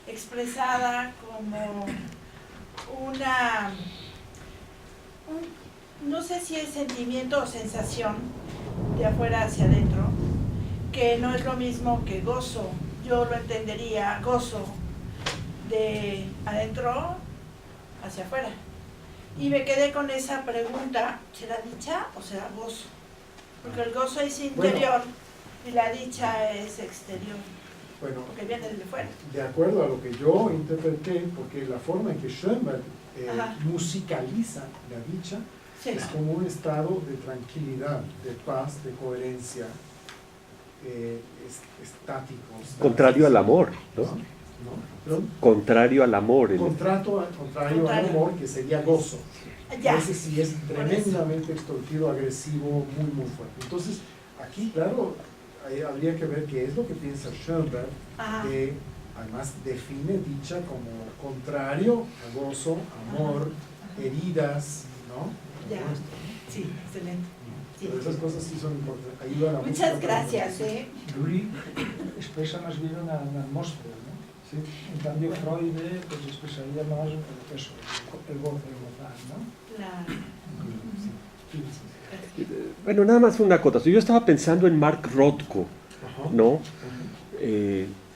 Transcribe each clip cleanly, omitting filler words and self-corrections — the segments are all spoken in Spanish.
expresada como una, no sé si es sentimiento o sensación de afuera hacia adentro, que no es lo mismo que gozo. Yo lo entendería gozo de adentro hacia afuera. Y me quedé con esa pregunta, ¿será dicha o será gozo? Porque el gozo es interior y la dicha es exterior, porque viene desde fuera. De acuerdo a lo que yo interpreté, porque la forma en que Schoenberg musicaliza la dicha es como un estado de tranquilidad, de paz, de coherencia, estático. Contrario al amor, ¿no? ¿No? Contrario al amor. Contrario al amor, que sería gozo. Ese sí es tremendamente extrovertido, agresivo, muy, muy fuerte. Entonces, aquí, claro, habría que ver qué es lo que piensa Schoenberg, que además define dicha como contrario a gozo, amor, heridas, ¿no? Ya. Sí, excelente. Sí. Pero esas cosas sí son importantes. Ayudan a muchas gracias. Lurie expresa más bien una atmósfera, ¿no? Sí. En cambio, Freud pues, expresaría más eso, el gozo emocional, ¿no? Claro. Bueno, nada más una acotación. Yo estaba pensando en Mark Rothko, ¿no?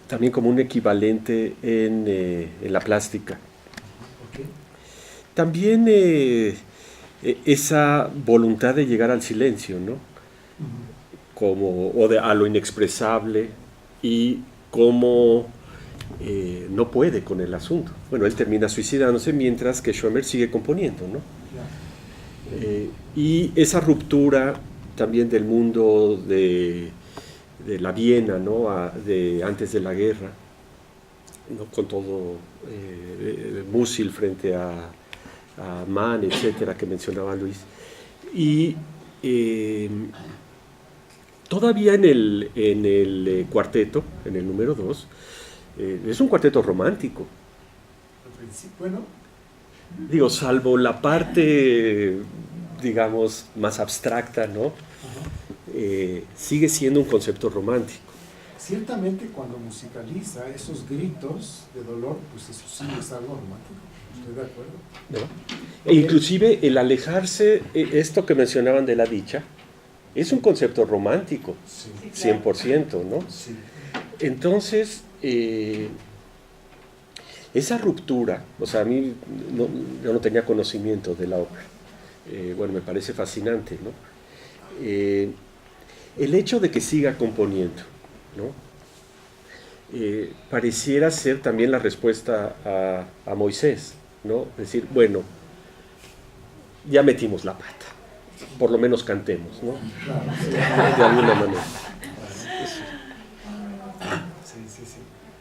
También como un equivalente en la plástica. También esa voluntad de llegar al silencio, ¿no? A lo inexpresable, y cómo no puede con el asunto. Bueno, él termina suicidándose mientras que Schoenberg sigue componiendo, ¿no? Y esa ruptura también del mundo de la Viena, ¿no? Antes de la guerra, ¿no? Con todo Musil frente a Mann, etcétera, que mencionaba Luis. Y todavía en el cuarteto, en el número 2, es un cuarteto romántico. Bueno, digo, salvo la parte, digamos, más abstracta, ¿no? Sigue siendo un concepto romántico. Ciertamente cuando musicaliza esos gritos de dolor, pues eso sí es algo romántico. Estoy de acuerdo. ¿No? E inclusive el alejarse, esto que mencionaban de la dicha, es un concepto romántico, sí, 100%, ¿no? Sí. Entonces, esa ruptura, o sea, a mí yo no tenía conocimiento de la obra, bueno, me parece fascinante, ¿no? El hecho de que siga componiendo, ¿no? Pareciera ser también la respuesta a Moisés, ¿no? Es decir, bueno, ya metimos la pata, por lo menos cantemos, ¿no? De alguna manera. Sí.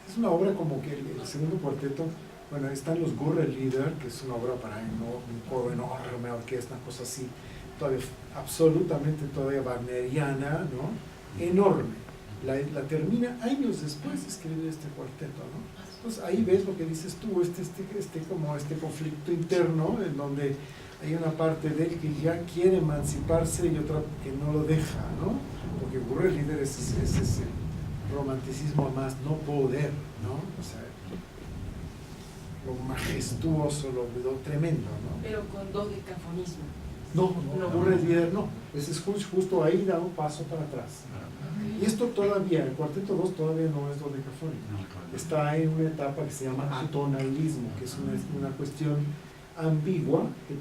Es una obra como que el segundo cuarteto, bueno, están los Gurre-Lieder, que es una obra para un coro enorme, orquesta, una cosa así, todavía absolutamente todavía wagneriana, ¿no? Enorme. La termina años después de escribir este cuarteto, ¿no? Entonces ahí ves lo que dices tú, como este conflicto interno en donde hay una parte de él que ya quiere emanciparse y otra que no lo deja, ¿no? Porque Gurre-Lieder es ese romanticismo a más no poder, ¿no? O sea, lo majestuoso, lo tremendo, ¿no? Pero con dodecafonismo. No, Gurre-Lieder no. Ese es justo ahí da un paso para atrás. Y esto todavía, el cuarteto 2 todavía no es dodecafónico. Está en una etapa que se llama atonalismo, que es una cuestión ambigua, que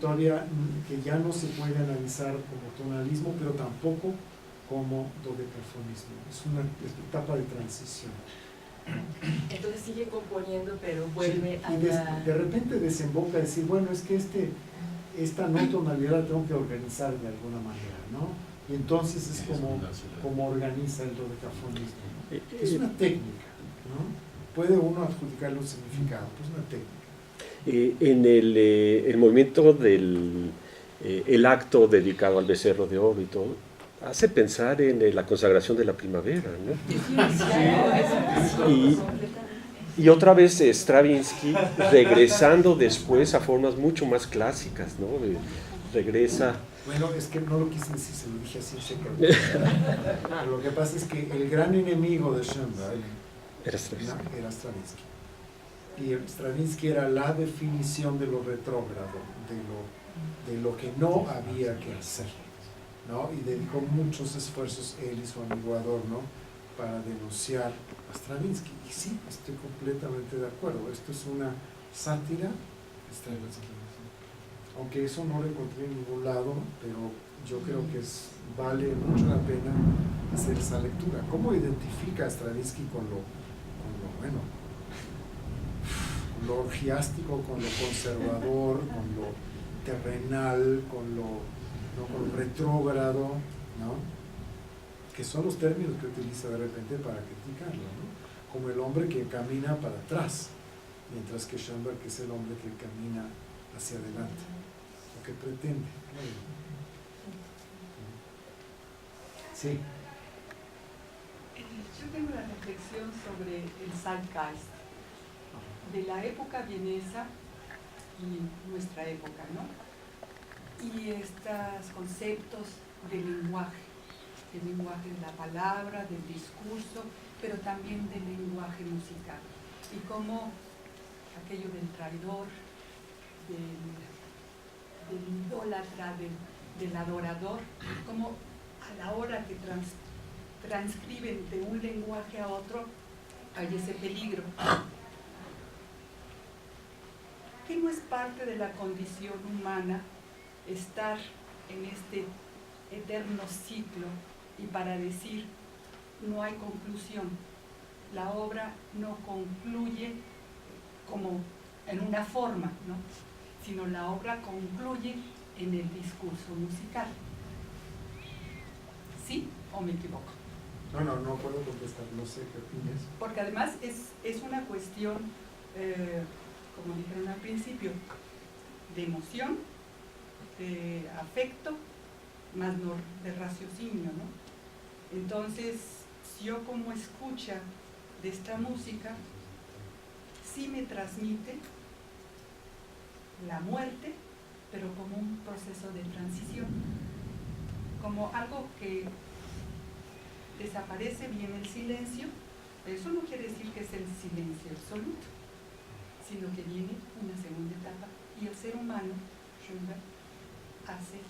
ya no se puede analizar como tonalismo, pero tampoco como dodecafonismo. Es una etapa de transición. Entonces sigue componiendo, pero vuelve a de repente desemboca a decir, bueno, es que esta no tonalidad la tengo que organizar de alguna manera, ¿no? Y entonces es como organiza el dodecafonismo, ¿no? Es una técnica, ¿no? Puede uno adjudicarle un significado, pues una técnica. En el movimiento del el acto dedicado al becerro de oro y todo, hace pensar en la consagración de la primavera, ¿no? Y otra vez Stravinsky regresando después a formas mucho más clásicas, ¿no? Regresa. Bueno, es que no lo quise decir, se lo dije así en seco. Lo que pasa es que el gran enemigo de Schoenberg era Stravinsky. Y Stravinsky era la definición de lo retrógrado, de lo que no había que hacer, ¿no? Y dedicó muchos esfuerzos él y su amigo Adorno para denunciar a Stravinsky. Y sí, estoy completamente de acuerdo. Esto es una sátira de Stravinsky. Aunque eso no lo encontré en ningún lado, pero yo creo que vale mucho la pena hacer esa lectura. ¿Cómo identifica a Stravinsky con lo orgiástico, con lo conservador, con lo terrenal, con lo retrógrado, ¿no? Que son los términos que utiliza de repente para criticarlo, ¿no? Como el hombre que camina para atrás, mientras que Schoenberg es el hombre que camina hacia adelante, o que pretende, ¿no? Sí. Yo tengo una reflexión sobre el zeitgeist de la época vienesa y nuestra época, ¿no? Y estos conceptos del lenguaje de la palabra, del discurso, pero también del lenguaje musical. Y cómo aquello del traidor, del idólatra, del adorador, como a la hora que transcriben de un lenguaje a otro, hay ese peligro. ¿Qué no es parte de la condición humana estar en este eterno ciclo y para decir no hay conclusión? La obra no concluye como en una forma, ¿no? Sino la obra concluye en el discurso musical. ¿Sí o me equivoco? No puedo contestar, no sé qué opinas. Porque además es una cuestión, como dijeron al principio, de emoción, de afecto, más no de raciocinio, ¿no? Entonces, yo como escucha de esta música, sí me transmite la muerte, pero como un proceso de transición, como algo que desaparece, viene el silencio. Eso no quiere decir que es el silencio absoluto, sino que viene una segunda etapa y el ser humano, Schoenberg, hace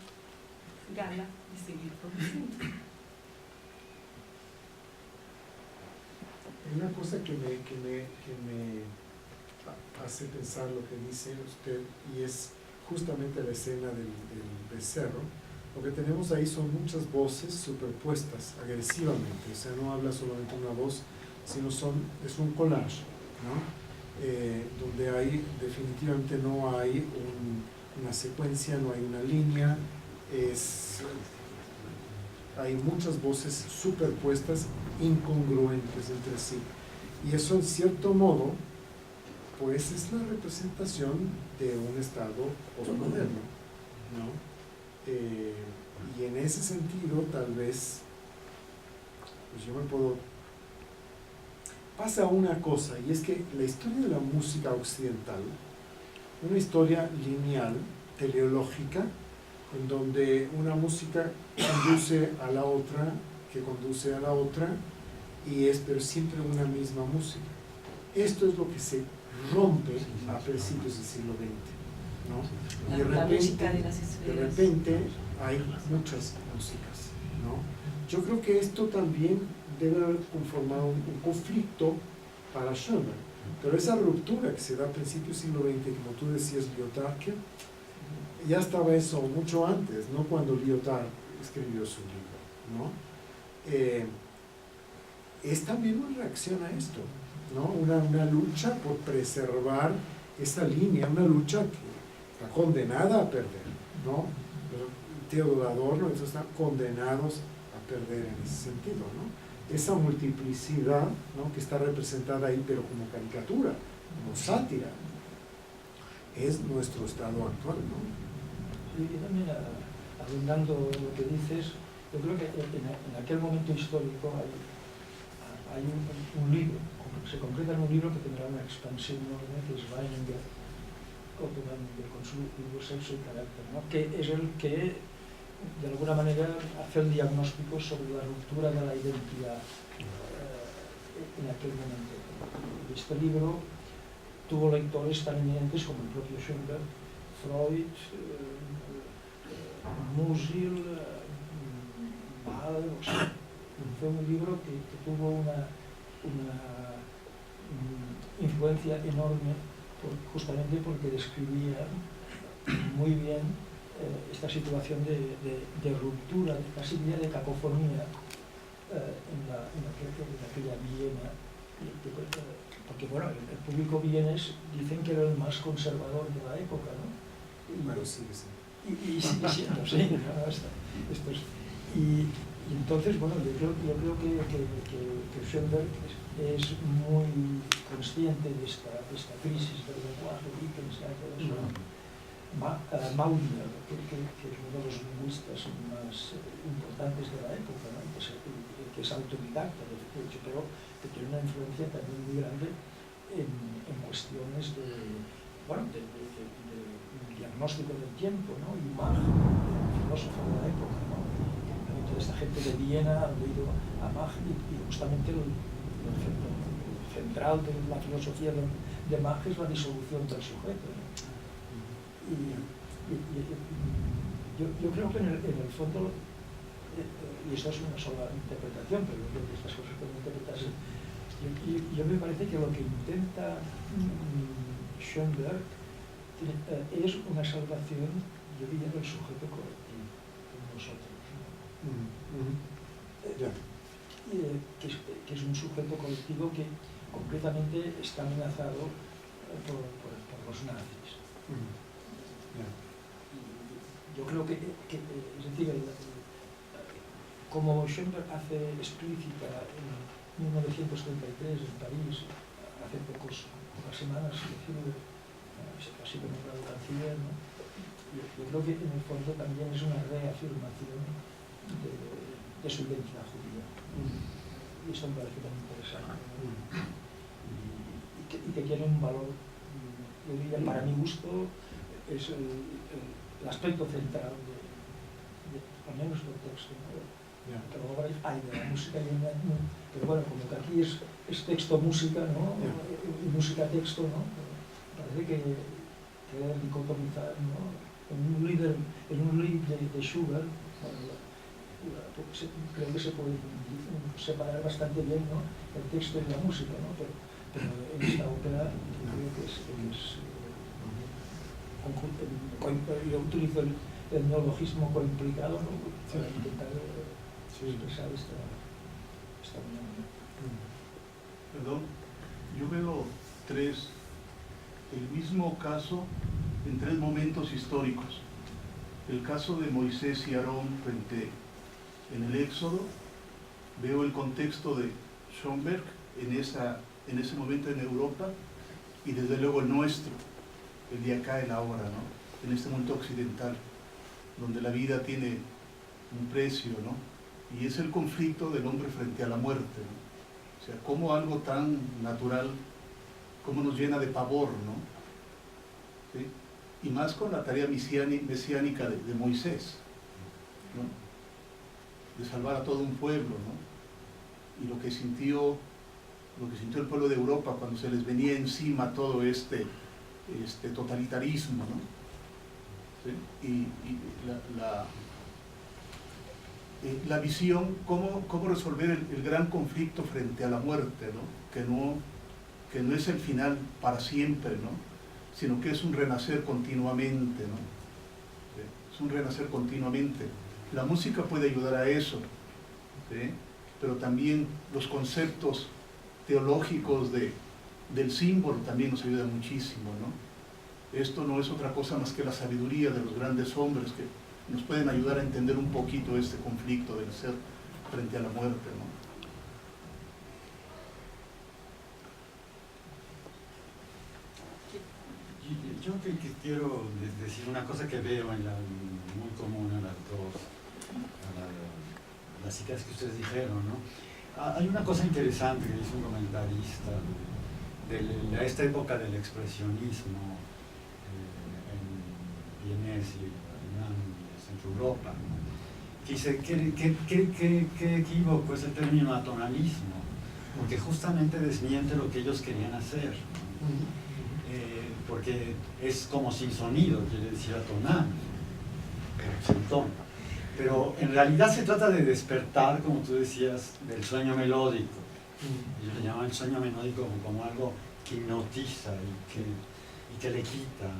gala de seguir produciendo. Hay una cosa que me hace pensar lo que dice usted, y es justamente la escena del becerro. Lo que tenemos ahí son muchas voces superpuestas agresivamente, o sea, no habla solamente una voz, sino es un collage, ¿no? Donde definitivamente no hay una secuencia, no hay una línea, hay muchas voces superpuestas, incongruentes entre sí. Y eso, en cierto modo, pues es la representación de un estado postmoderno, ¿no? Y en ese sentido, tal vez, pues yo me puedo... Pasa una cosa, y es que la historia de la música occidental, una historia lineal, teleológica, en donde una música conduce a la otra, que conduce a la otra, pero siempre una misma música. Esto es lo que se rompe a principios del siglo XX, ¿no? Y de repente hay muchas músicas, ¿no? Yo creo que esto también debe haber conformado un conflicto para Schoenberg, pero esa ruptura que se da a principios del siglo XX, como tú decías, Lyotard, ya estaba eso mucho antes, no cuando Lyotard escribió su libro, ¿no? Es también una reacción a esto, ¿no? Una lucha por preservar esa línea, una lucha que está condenada a perder, ¿no? Theodor Adorno, entonces están condenados a perder en ese sentido, ¿no? Esa multiplicidad, ¿no? Que está representada ahí, pero como caricatura, como sátira, es nuestro estado actual, ¿no? Y también, abundando lo que dices, yo creo que en aquel momento histórico hay un libro, se concreta en un libro que tendrá una expansión enorme, que es Weininger, con su libro Sexo y Carácter, ¿no? Que es el que, de alguna manera, hace un diagnóstico sobre la ruptura de la identidad en aquel momento. Este libro tuvo lectores tan eminentes como el propio Schoenberg, Freud, Musil, Mahler, o sea, fue un libro que tuvo una influencia enorme justamente porque describía muy bien esta situación de ruptura, casi de cacofonía en aquella Viena, porque bueno, el público vienés dicen que era el más conservador de la época, ¿no? Bueno, sí, sí. Y sigue siendo, sí, ¿no? Y entonces, bueno, yo creo que Schoenberg es muy consciente de esta crisis del lenguaje, Wittgenstein, todo eso. Maudner, que es uno de los lingüistas más importantes de la época, ¿no? que es autodidacta, de hecho, pero que tiene una influencia también muy grande en cuestiones de diagnóstico del tiempo, ¿no? Y Mach, el filósofo de la época, ¿no? Toda esta gente de Viena ha leído a Mach y justamente el central de la filosofía de Mach es la disolución del sujeto, ¿no? Yo creo que en el fondo, y esto es una sola interpretación, pero yo creo que estas cosas pueden interpretarse, yo me parece que lo que intenta Schoenberg es una salvación, yo diría, del sujeto colectivo, como nosotros, ¿no? Que es un sujeto colectivo que completamente está amenazado por los nazis. Yo creo que es decir, como Schoenberg hace explícita en 1933 en París, hace pocas semanas, ha sido nombrado canciller, ¿no? Yo creo que en el fondo también es una reafirmación de su identidad judía. Y eso me parece muy interesante, ¿no? Y que tiene un valor, yo diría, para mi gusto, es el aspecto central al menos del texto, ¿no? Que luego hay de la música pero bueno, como que aquí es texto-música, ¿no? Y música-texto, ¿no? Parece que debe dicotomizar, ¿no? En un lied de Schubert, creo que se puede separar bastante bien, ¿no? El texto y la música, ¿no? Pero en esta ópera creo que es yo utilizo el neologismo coimplicado, ¿no? Para intentar expresar esta unión. Perdón, yo veo el mismo caso en tres momentos históricos. El caso de Moisés y Aarón en el Éxodo, veo el contexto de Schoenberg en ese momento en Europa y desde luego el nuestro, el de acá, el ahora, ¿no? En este mundo occidental, donde la vida tiene un precio, ¿no? Y es el conflicto del hombre frente a la muerte, ¿no? O sea, cómo algo tan natural, cómo nos llena de pavor, ¿no? ¿Sí? Y más con la tarea mesiánica de Moisés, ¿no? De salvar a todo un pueblo, ¿no? Y lo que sintió el pueblo de Europa cuando se les venía encima todo este totalitarismo, ¿no? ¿Sí? Y la visión, cómo resolver el gran conflicto frente a la muerte, ¿no? Que no es el final para siempre, ¿no? Sino que es un renacer continuamente, ¿no? ¿Sí? Es un renacer continuamente. La música puede ayudar a eso, ¿sí? Pero también los conceptos teológicos del símbolo también nos ayudan muchísimo, ¿no? Esto no es otra cosa más que la sabiduría de los grandes hombres que nos pueden ayudar a entender un poquito este conflicto del ser frente a la muerte, ¿no? Yo que quiero decir una cosa que veo muy común en las citas que ustedes dijeron, ¿no? Hay una cosa interesante que dice un comentarista de esta época del expresionismo en vienés y Centro Europa, ¿no? Que dice qué equívoco es el término atonalismo, porque justamente desmiente lo que ellos querían hacer, ¿no? porque es como sin sonido, quiere decir atonal, sin tono. Pero en realidad se trata de despertar, como tú decías, del sueño melódico. Ellos le llaman el sueño melódico como algo que hipnotiza y que le quita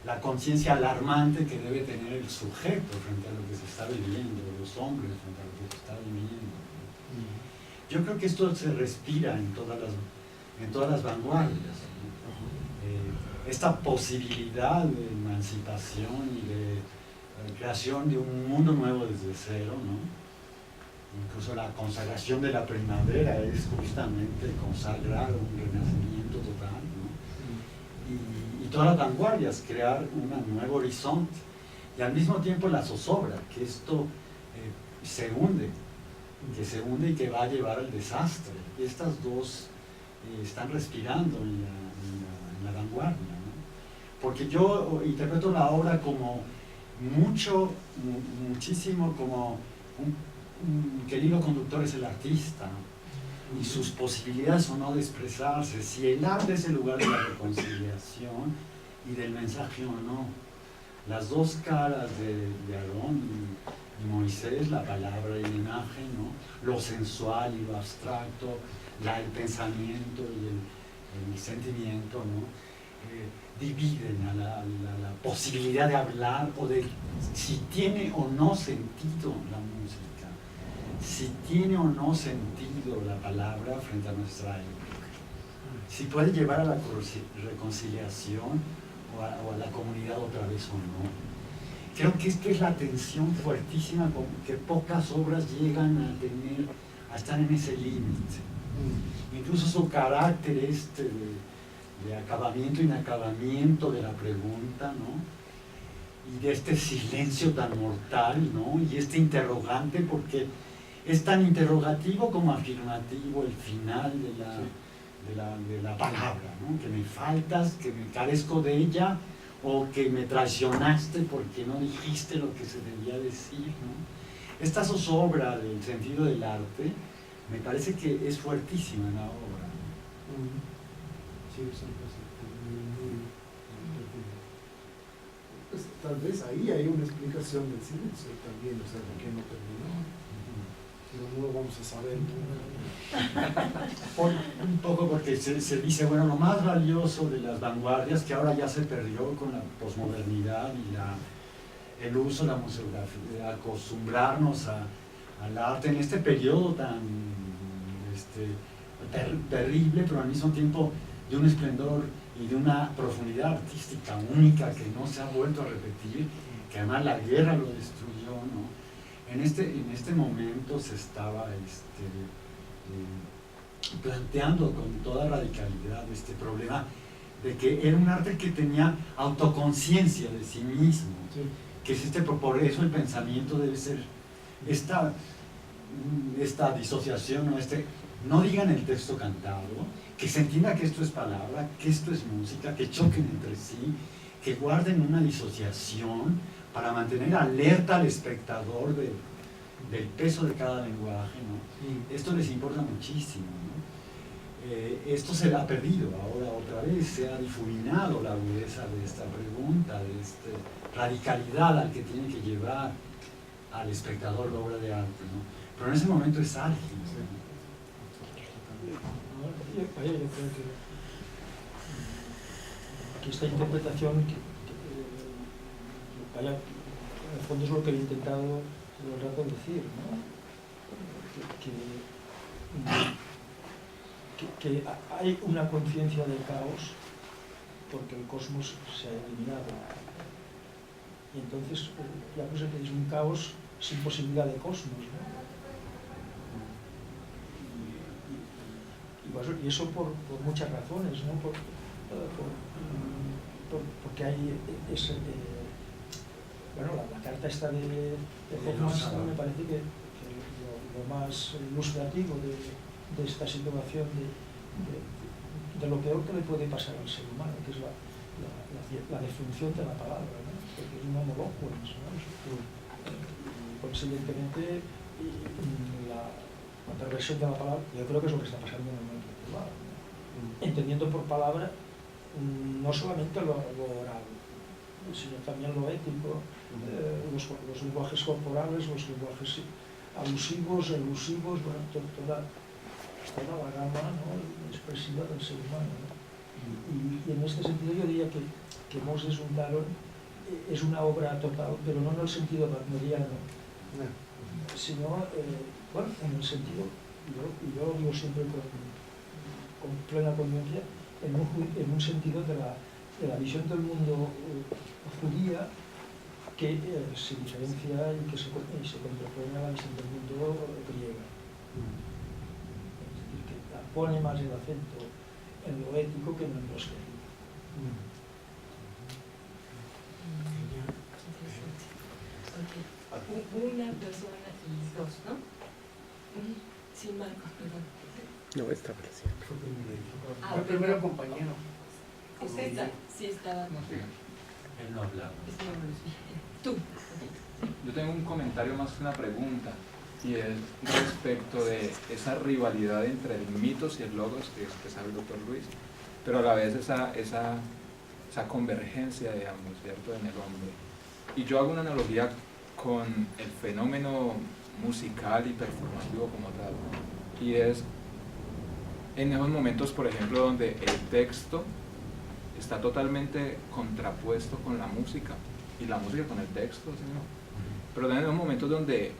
la conciencia alarmante que debe tener el sujeto frente a lo que se está viviendo, los hombres frente a lo que se está viviendo. Yo creo que esto se respira en todas las vanguardias. Esta posibilidad de emancipación y de creación de un mundo nuevo desde cero, ¿no? Incluso la consagración de la primavera es justamente consagrar un renacimiento total, ¿no? Y todas las vanguardias, crear un nuevo horizonte, y al mismo tiempo la zozobra, que esto se hunde y que va a llevar al desastre. Y estas dos están respirando en la vanguardia, ¿no? Porque yo interpreto la obra como muchísimo como que el hilo conductor es el artista, ¿no? Y sus posibilidades o no de expresarse, si el arte es el lugar de la reconciliación y del mensaje o no. Las dos caras de Aarón y Moisés, la palabra y la imagen, ¿no? Lo sensual y lo abstracto, el pensamiento y el sentimiento, ¿no? Dividen a la posibilidad de hablar o de si tiene o no sentido la música, si tiene o no sentido la palabra frente a nuestra época, si puede llevar a la reconciliación o a la comunidad otra vez o no. Creo que esto es la tensión fuertísima que pocas obras llegan a estar en ese límite. Incluso su carácter de acabamiento e inacabamiento de la pregunta, ¿no? Y de este silencio tan mortal, ¿no? Y este interrogante, porque es tan interrogativo como afirmativo el final de la palabra, ¿no? Que me faltas, que me carezco de ella, o que me traicionaste porque no dijiste lo que se debía decir, ¿no? Esta zozobra del sentido del arte me parece que es fuertísima en la obra. Sí, pues, tal vez ahí hay una explicación del silencio también, o sea, por qué no terminó. Pero no lo vamos a saber. Un poco porque se dice, bueno, lo más valioso de las vanguardias, que ahora ya se perdió con la posmodernidad y el uso de la museografía, de acostumbrarnos al arte en este periodo tan terrible, pero al mismo tiempo de un esplendor y de una profundidad artística única que no se ha vuelto a repetir, que además la guerra lo destruyó, ¿no? En este momento se estaba planteando con toda radicalidad este problema de que era un arte que tenía autoconciencia de sí mismo, sí. Que es por eso el pensamiento debe ser esta disociación, no digan el texto cantado, que se entienda que esto es palabra, que esto es música, que choquen entre sí, que guarden una disociación para mantener alerta al espectador del peso de cada lenguaje, ¿no? Esto les importa muchísimo, ¿no? Esto se ha perdido ahora otra vez, se ha difuminado la agudeza de esta pregunta, de esta radicalidad al que tiene que llevar al espectador la obra de arte, ¿no? Pero en ese momento es álgido, ¿no? Yo creo que esta interpretación en el fondo es lo que he intentado todo el rato decir, ¿no? Que hay una conciencia del caos porque el cosmos se ha eliminado y entonces la cosa que es un caos sin posibilidad de cosmos, ¿no? Y eso por muchas razones, ¿no? Porque hay la carta esta de Hoffmann me parece que lo más ilustrativo de esta situación de lo peor que le puede pasar al ser humano, que es la defunción de la palabra, ¿no? Porque es un homoloquens, ¿no? Consiguientemente la perversión de la palabra, yo creo que es lo que está pasando en el mundo actual, ¿no? Entendiendo por palabra no solamente lo oral, sino también lo ético, los lenguajes corporales, los lenguajes alusivos, elusivos, bueno, toda la gama, ¿no?, expresiva del ser humano, ¿no? Y en este sentido yo diría que Moses un Daron es una obra total, pero no en el sentido wagneriano, sino bueno, en el sentido, y yo lo digo siempre con plena conciencia, en un sentido de la visión del mundo judía que se diferencia y que se contrapone a la visión del mundo griega. Es decir, que pone más el acento en lo ético que en lo estético. Una persona y dos, ¿no? Sí, Marcos, perdón. No, esta versión. Ah, El primero compañero. Usted está, sí estaba. Él no hablaba. Tú. Yo tengo un comentario más que una pregunta, y es respecto de esa rivalidad entre el mitos y el logos que expresaba el doctor Luis, pero a la vez esa convergencia de ambos, ¿cierto?, en el hombre. Y yo hago una analogía con el fenómeno musical y performativo como tal, y es en esos momentos, por ejemplo, donde el texto está totalmente contrapuesto con la música, y la música con el texto, ¿sí, no? Pero también en esos momentos donde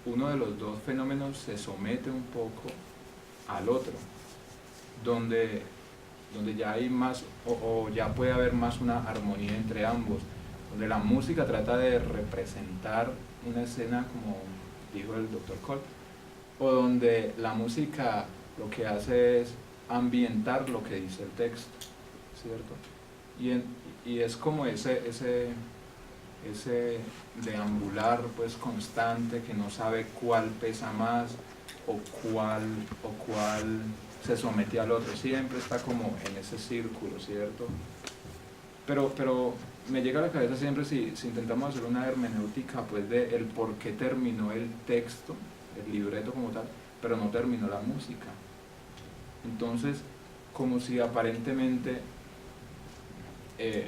uno de los dos fenómenos se somete un poco al otro, donde ya hay más, o ya puede haber más una armonía entre ambos, donde la música trata de representar una escena, como dijo el Dr. Colt, o donde la música lo que hace es ambientar lo que dice el texto, ¿cierto? Y es como ese deambular pues constante, que no sabe cuál pesa más o cuál se somete al otro, siempre está como en ese círculo, ¿cierto? Pero me llega a la cabeza siempre, si intentamos hacer una hermenéutica pues de el por qué terminó el texto, el libreto como tal, pero no terminó la música. Entonces, como si aparentemente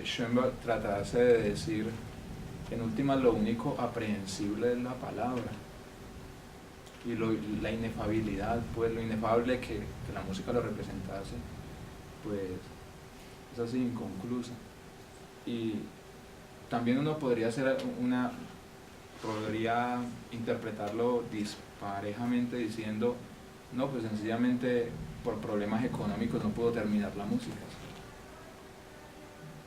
Schoenberg tratase de decir, en última, lo único aprehensible es la palabra, y la inefabilidad, pues lo inefable que la música lo representase, pues es así, inconclusa. Y también uno podría interpretarlo disparejamente diciendo, no, pues sencillamente por problemas económicos no pudo terminar la música.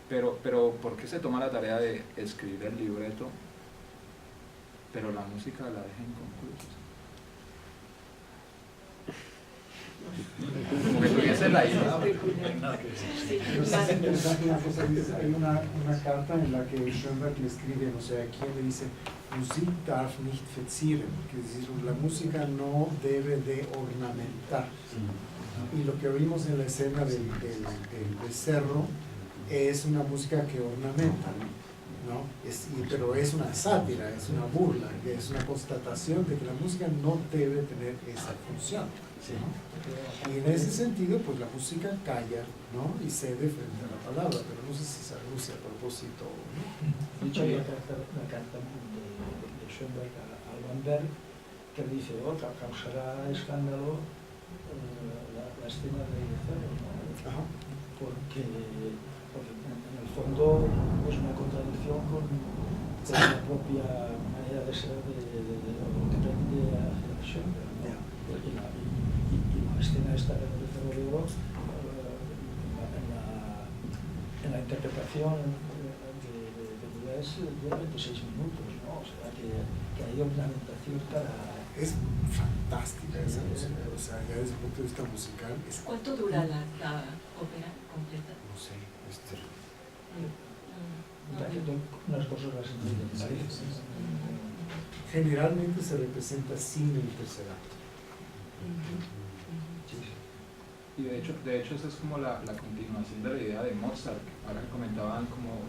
Pero ¿por qué se toma la tarea de escribir el libreto, pero la música la deja inconclusa? Como que tuviese la idea. Pero sí es interesante una cosa, hay una carta en la que Schoenberg le escribe, o sea, quien le dice, Musik darf nicht verzieren, que es decir, la música no debe de ornamentar. Y lo que oímos en la escena del becerro es una música que ornamenta, ¿no? Pero es una sátira, es una burla, es una constatación de que la música no debe tener esa función, ¿no? Y en ese sentido, pues la música calla, ¿no?, y cede frente a la palabra, pero no sé si se anuncia a propósito o no. De hecho, hay una carta de Schoenberg a Alban que dice, causará escándalo la escena de becerro, ¿no? Porque en el fondo es una contradicción con la propia manera de ser de lo que pretende hacer Schoenberg, ¿no? Y la escena esta del becerro de oro, en la interpretación de Boulez dura 26 minutos, ¿no? O sea que hay ornamentación para... Es fantástica esa música, o sea, ya desde el punto de vista musical es... ¿Cuánto dura la ópera completa? No sé, unas 2 horas y media. Generalmente se representa sin el tercer acto. Y de hecho esa es como la continuación de la idea de Mozart, ahora que comentaban como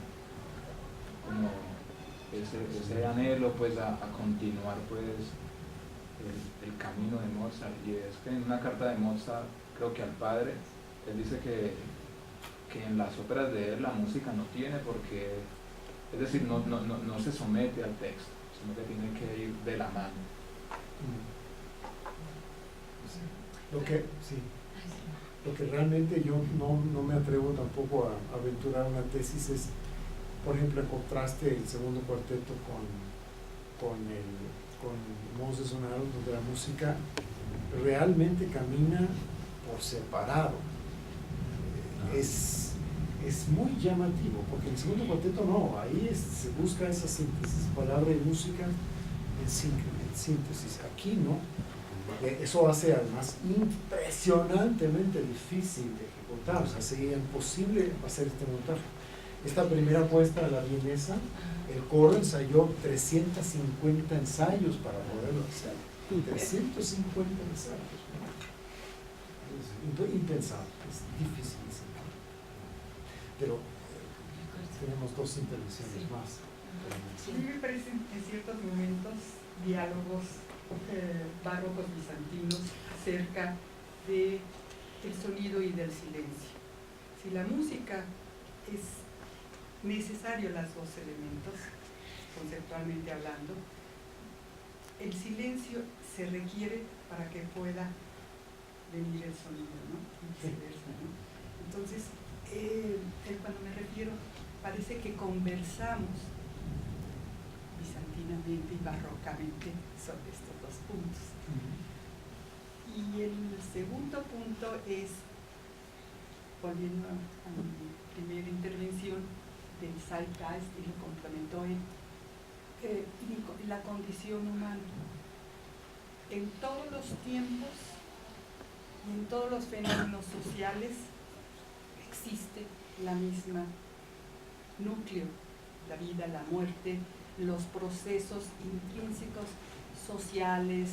ese anhelo pues a continuar pues el camino de Mozart. Y es que en una carta de Mozart, creo que al padre, él dice que que en las óperas de él la música no tiene, porque, es decir, no se somete al texto, sino que tiene que ir de la mano. Lo que realmente yo no me atrevo tampoco a aventurar una tesis es, por ejemplo, el contraste el segundo cuarteto con Moses on Aaron, donde la música realmente camina por separado. Es muy llamativo, porque en el segundo cuarteto no, ahí se busca esa síntesis, palabra y música en síntesis. Aquí no. Eso hace además impresionantemente difícil de ejecutar, o sea, sería imposible hacer este montaje. Esta primera puesta a la vienesa, el coro ensayó 350 ensayos para poderlo hacer. 350 ensayos, ¿no? Es impensable, es difícil. Pero tenemos dos intervenciones más. A mí me parecen en ciertos momentos diálogos barrocos bizantinos acerca del sonido y del silencio. Si la música es necesario los dos elementos, conceptualmente hablando, el silencio se requiere para que pueda venir el sonido, ¿no? Y viceversa, ¿no? Entonces, cuando me refiero, parece que conversamos bizantinamente y barrocamente sobre estos dos puntos. Y el segundo punto es, volviendo a mi primera intervención, del Zeitgeist, y lo complementó en la condición humana. En todos los tiempos y en todos los fenómenos sociales existe la misma núcleo, la vida, la muerte, los procesos intrínsecos sociales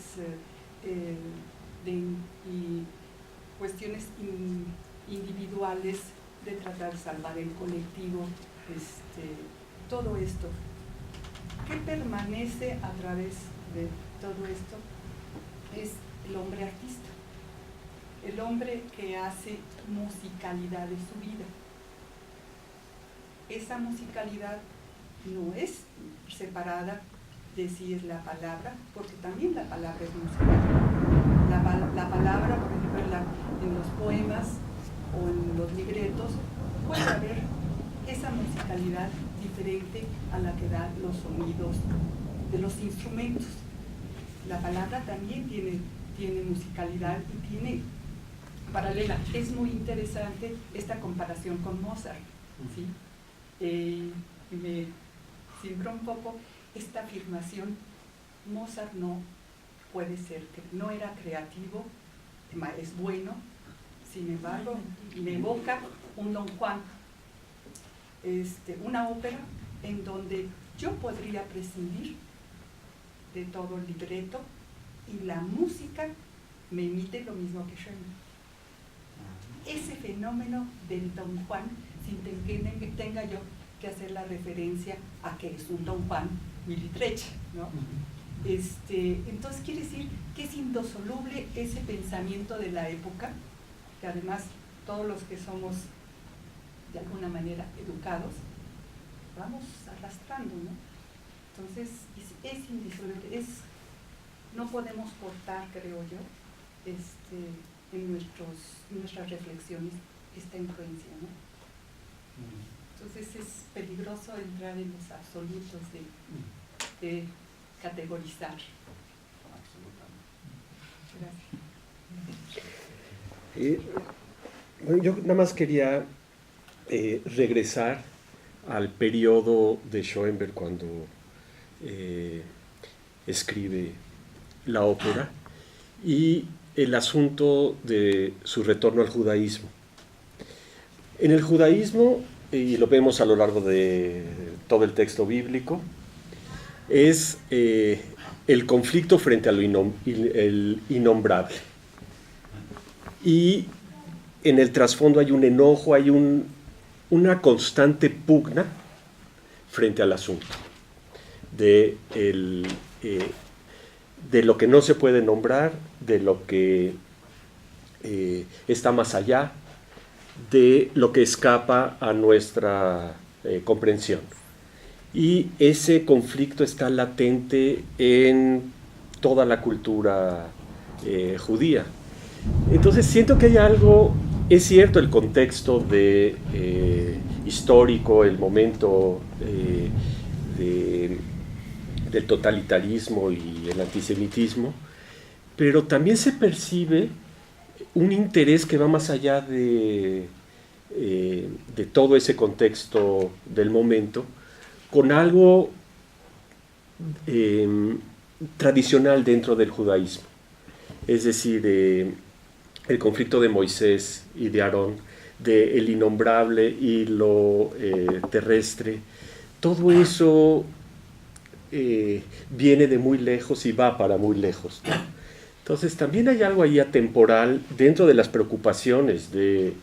y cuestiones individuales de tratar de salvar el colectivo, todo esto. ¿Qué permanece a través de todo esto? Es el hombre artista, el hombre que hace musicalidad de su vida. Esa musicalidad no es separada de si es la palabra, porque también la palabra es musical. La palabra, por ejemplo, en los poemas o en los libretos, puede haber esa musicalidad diferente a la que dan los sonidos de los instrumentos. La palabra también tiene musicalidad y tiene paralela. Es muy interesante esta comparación con Mozart, ¿sí? Me simbra un poco esta afirmación: Mozart no puede ser, que no era creativo, es bueno, sin embargo, me evoca un Don Juan, una ópera en donde yo podría prescindir de todo el libreto y la música me emite lo mismo que Schoenberg. Ese fenómeno del Don Juan, sin que tenga yo que hacer la referencia a que es un Don Juan Militreche, ¿no? Entonces quiere decir que es indisoluble ese pensamiento de la época, que además todos los que somos de alguna manera educados vamos arrastrando, ¿no? Entonces es indisoluble, no podemos cortar, creo yo, en nuestras reflexiones esta influencia, ¿no? Entonces es peligroso entrar en los absolutos de categorizar. Gracias. Bueno, yo nada más quería regresar al periodo de Schoenberg cuando escribe la ópera y el asunto de su retorno al judaísmo. En el judaísmo, y lo vemos a lo largo de todo el texto bíblico, es el conflicto frente a lo innombrable. Y en el trasfondo hay un enojo, hay una constante pugna frente al asunto de lo que no se puede nombrar, de lo que está más allá, de lo que escapa a nuestra comprensión. Y ese conflicto está latente en toda la cultura judía. Entonces siento que hay algo, es cierto el contexto histórico, el momento del totalitarismo y el antisemitismo, pero también se percibe un interés que va más allá de todo ese contexto del momento, con algo tradicional dentro del judaísmo. Es decir, el conflicto de Moisés y de Aarón, de el innombrable y lo terrestre, todo eso viene de muy lejos y va para muy lejos, ¿no? Entonces también hay algo ahí atemporal dentro de las preocupaciones de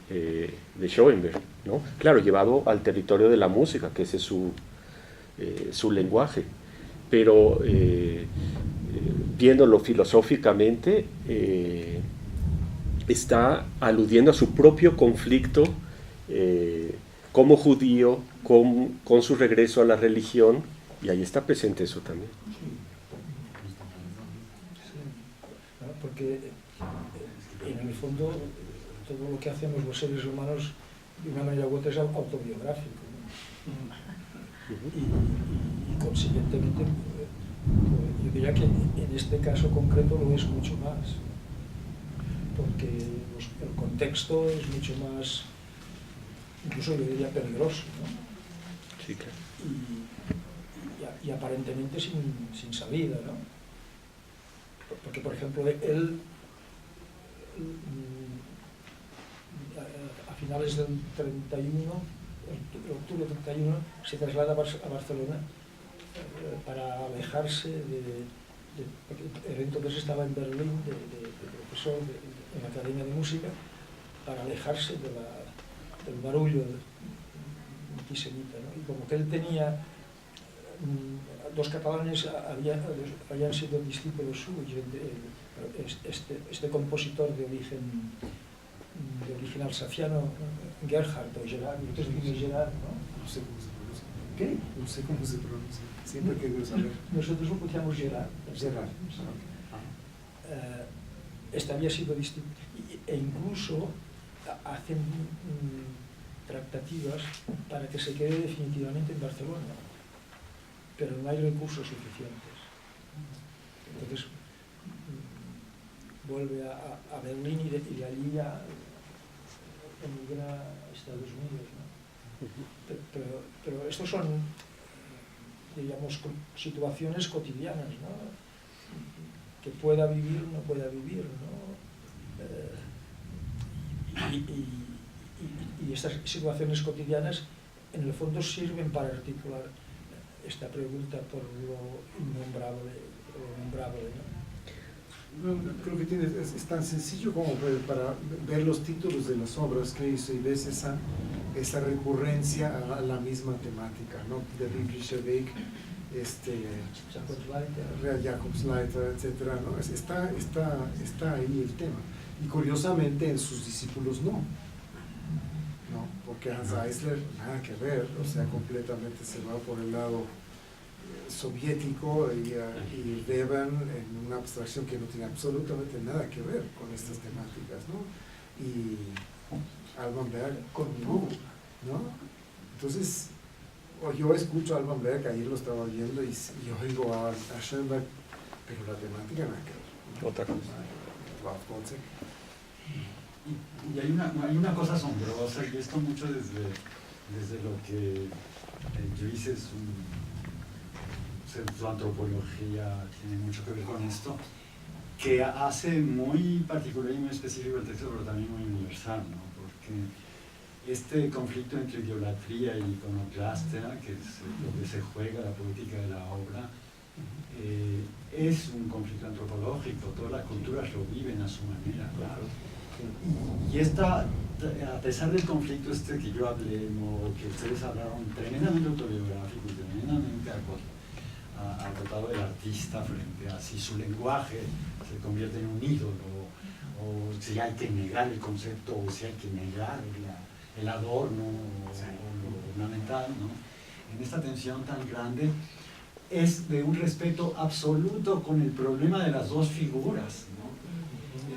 Schoenberg, ¿no? Claro, llevado al territorio de la música, que ese es su lenguaje, pero viéndolo filosóficamente, está aludiendo a su propio conflicto como judío, con su regreso a la religión, y ahí está presente eso también. Porque en el fondo todo lo que hacemos los seres humanos de una manera u otra es autobiográfico, ¿no? Y consiguientemente yo diría que en este caso concreto lo es mucho más, porque el contexto es mucho más, incluso yo diría peligroso, ¿no? Sí, claro. Y aparentemente sin salida, ¿no? Porque, por ejemplo, él a finales del 31, en octubre del 31, se traslada a Barcelona para alejarse porque él entonces estaba en Berlín de profesor en la Academia de Música, para alejarse del barullo antisemita, ¿no? Y como que él tenía dos catalanes habían sido discípulos suyos, este compositor de origen alsaciano, Gerhard o Gerard, entonces dice Gerard, ¿no? No sé cómo se pronuncia. ¿Qué? No sé cómo se pronuncia. Siempre quiero saber. Nosotros lo escuchamos Gerard. Gerard. Este había sido distinto, e incluso hacen tractativas para que se quede definitivamente en Barcelona, pero no hay recursos suficientes. Entonces vuelve a Berlín y de allí ya emigra a Estados Unidos, ¿no? Pero estos son, digamos, situaciones cotidianas, ¿no? Que pueda vivir o no pueda vivir, ¿no? Y estas situaciones cotidianas en el fondo sirven para articular esta pregunta por lo innombrable, ¿no? Creo que es tan sencillo como para ver los títulos de las obras que hizo y ves esa recurrencia a la misma temática, ¿no? De Biblischer Weg, Jakobsleiter, etc., ¿no? Está ahí el tema. Y curiosamente en sus discípulos no, porque Hans Eisler nada que ver, o sea, completamente se va por el lado soviético y Weber en una abstracción que no tiene absolutamente nada que ver con estas temáticas, ¿no? Y Alban Berg conmigo, ¿no? Entonces, yo escucho a Alban Berg, ayer lo estaba oyendo y yo oigo a Schoenberg, pero la temática nada que ver, ¿no? Otra cosa. Y hay una cosa asombrosa, y esto mucho desde lo que yo hice su antropología tiene mucho que ver con esto, que hace muy particular y muy específico el texto, pero también muy universal, ¿no? Porque este conflicto entre idolatría y iconoclastia, que es lo que se juega la política de la obra, es un conflicto antropológico, todas las culturas lo viven a su manera, claro. Y esta, a pesar del conflicto que yo hablé, que ustedes hablaron, tremendamente autobiográfico y tremendamente agotado del artista frente a si su lenguaje se convierte en un ídolo, o si hay que negar el concepto, o si hay que negar el adorno o lo ornamental, ¿no? En esta tensión tan grande, es de un respeto absoluto con el problema de las dos figuras,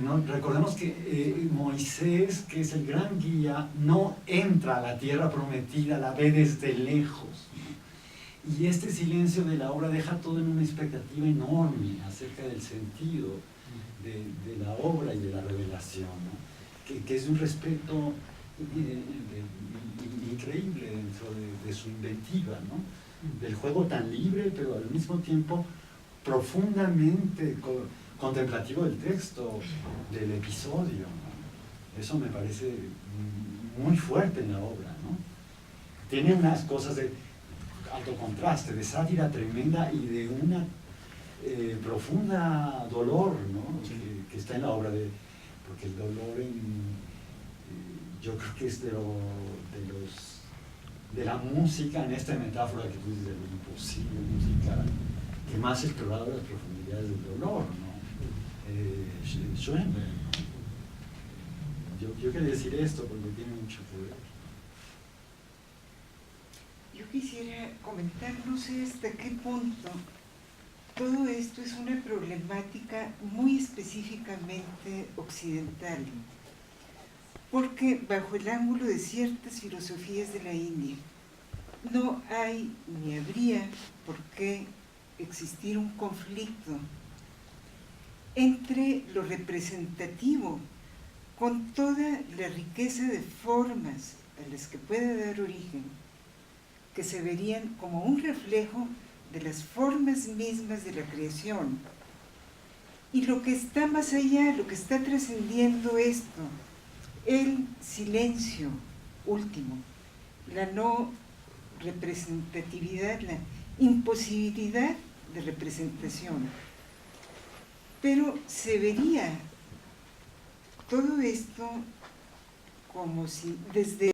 ¿no? Recordemos que Moisés, que es el gran guía, no entra a la tierra prometida, la ve desde lejos, ¿no? Y este silencio de la obra deja todo en una expectativa enorme acerca del sentido de la obra y de la revelación, ¿no? Que es un respeto increíble dentro de su inventiva, ¿no? Del juego tan libre, pero al mismo tiempo profundamente contemplativo del texto, del episodio, ¿no? Eso me parece muy fuerte en la obra, ¿no? Tiene unas cosas de alto contraste, de sátira tremenda y de una profunda dolor, ¿no? Que está en la obra, porque el dolor yo creo que es de la música, en esta metáfora que tú dices de lo imposible musical, que más explorado las profundidades del dolor, ¿no? Schoenberg, ¿no? Yo quería decir esto porque tiene mucho poder. Yo quisiera comentar, no sé hasta qué punto todo esto es una problemática muy específicamente occidental, porque bajo el ángulo de ciertas filosofías de la India no hay ni habría por qué existir un conflicto entre lo representativo con toda la riqueza de formas a las que puede dar origen, que se verían como un reflejo de las formas mismas de la creación, y lo que está más allá, lo que está trascendiendo esto, el silencio último, la no representatividad, la imposibilidad de representación. Pero se vería todo esto como si desde